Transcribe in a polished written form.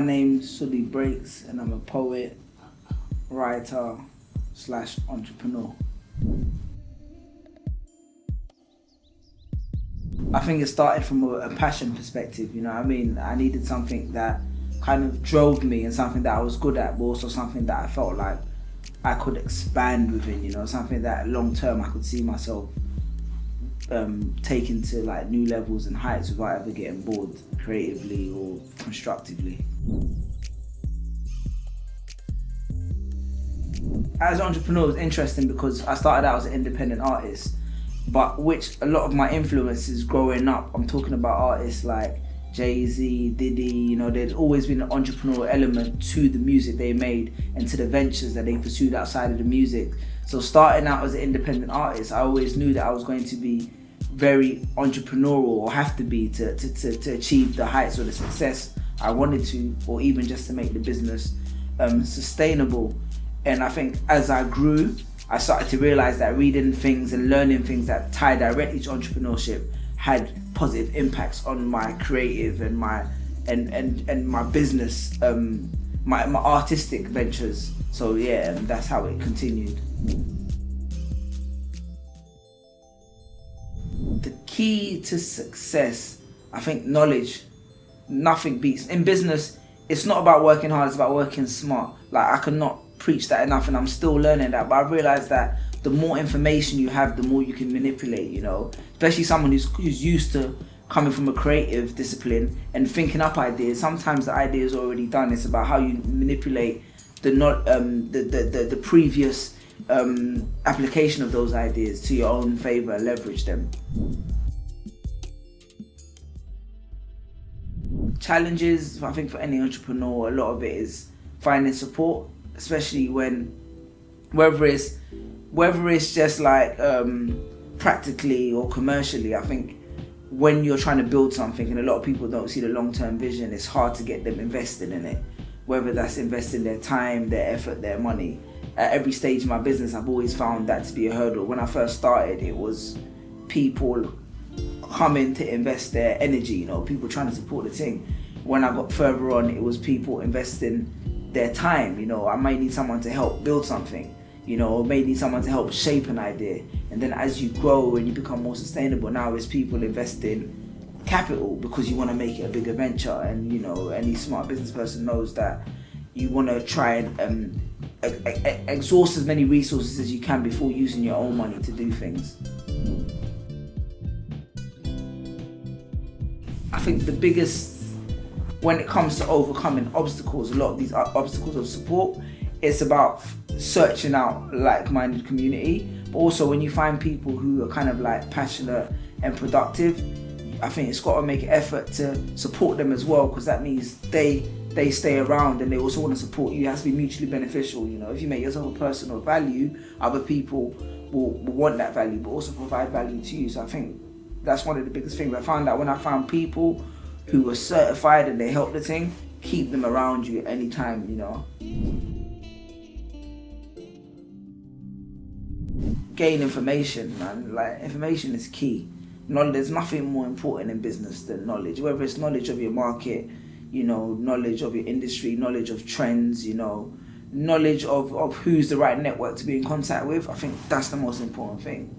name's Suli Breaks and I'm a poet, writer / entrepreneur. I think it started from a passion perspective, you know what I mean? I needed something that kind of drove me and something that I was good at, but also something that I felt like I could expand within, you know, something that long term I could see myself taking to like new levels and heights without ever getting bored creatively or constructively. As an entrepreneur, it was interesting because I started out as an independent artist, but which a lot of my influences growing up, I'm talking about artists like Jay-Z, Diddy, you know, there's always been an entrepreneurial element to the music they made and to the ventures that they pursued outside of the music. So starting out as an independent artist, I always knew that I was going to be very entrepreneurial, or have to be to achieve the heights or the success I wanted to, or even just to make the business sustainable. And I think as I grew, I started to realize that reading things and learning things that tie directly to entrepreneurship had positive impacts on my creative and my my business, my artistic ventures. So yeah, and that's how it continued. The key to success, I think knowledge. Nothing beats. In business, it's not about working hard, it's about working smart. Like, I cannot preach that enough, and I'm still learning that, but I realized that the more information you have, the more you can manipulate, you know, especially someone who's used to coming from a creative discipline and thinking up ideas. Sometimes the idea is already done. It's about how you manipulate the previous application of those ideas to your own favor, leverage them. Challenges, I think for any entrepreneur, a lot of it is finding support, especially when whether it's just like practically or commercially. I think when you're trying to build something and a lot of people don't see the long-term vision, it's hard to get them invested in it, whether that's investing their time, their effort, their money. At every stage of my business, I've always found that to be a hurdle. When I first started, it was people coming to invest their energy, you know, people trying to support the thing. When I got further on, it was people investing their time, you know. I might need someone to help build something, you know, or may need someone to help shape an idea. And then as you grow and you become more sustainable, now it's people investing capital because you want to make it a bigger venture. And, you know, any smart business person knows that you want to try and exhaust as many resources as you can before using your own money to do things. I think the biggest, when it comes to overcoming obstacles, a lot of these obstacles of support, it's about searching out like-minded community. But also when you find people who are kind of like passionate and productive, I think it's got to make an effort to support them as well, because that means they stay around and they also want to support you. It has to be mutually beneficial, you know. If you make yourself a person of value, other people will want that value, but also provide value to you. So I think that's one of the biggest things. I found that when I found people who were certified and they helped the thing, keep them around you at any time, you know. Gain information, man. Like, information is key. There's nothing more important in business than knowledge. Whether it's knowledge of your market, you know, knowledge of your industry, knowledge of trends, you know, knowledge of who's the right network to be in contact with. I think that's the most important thing.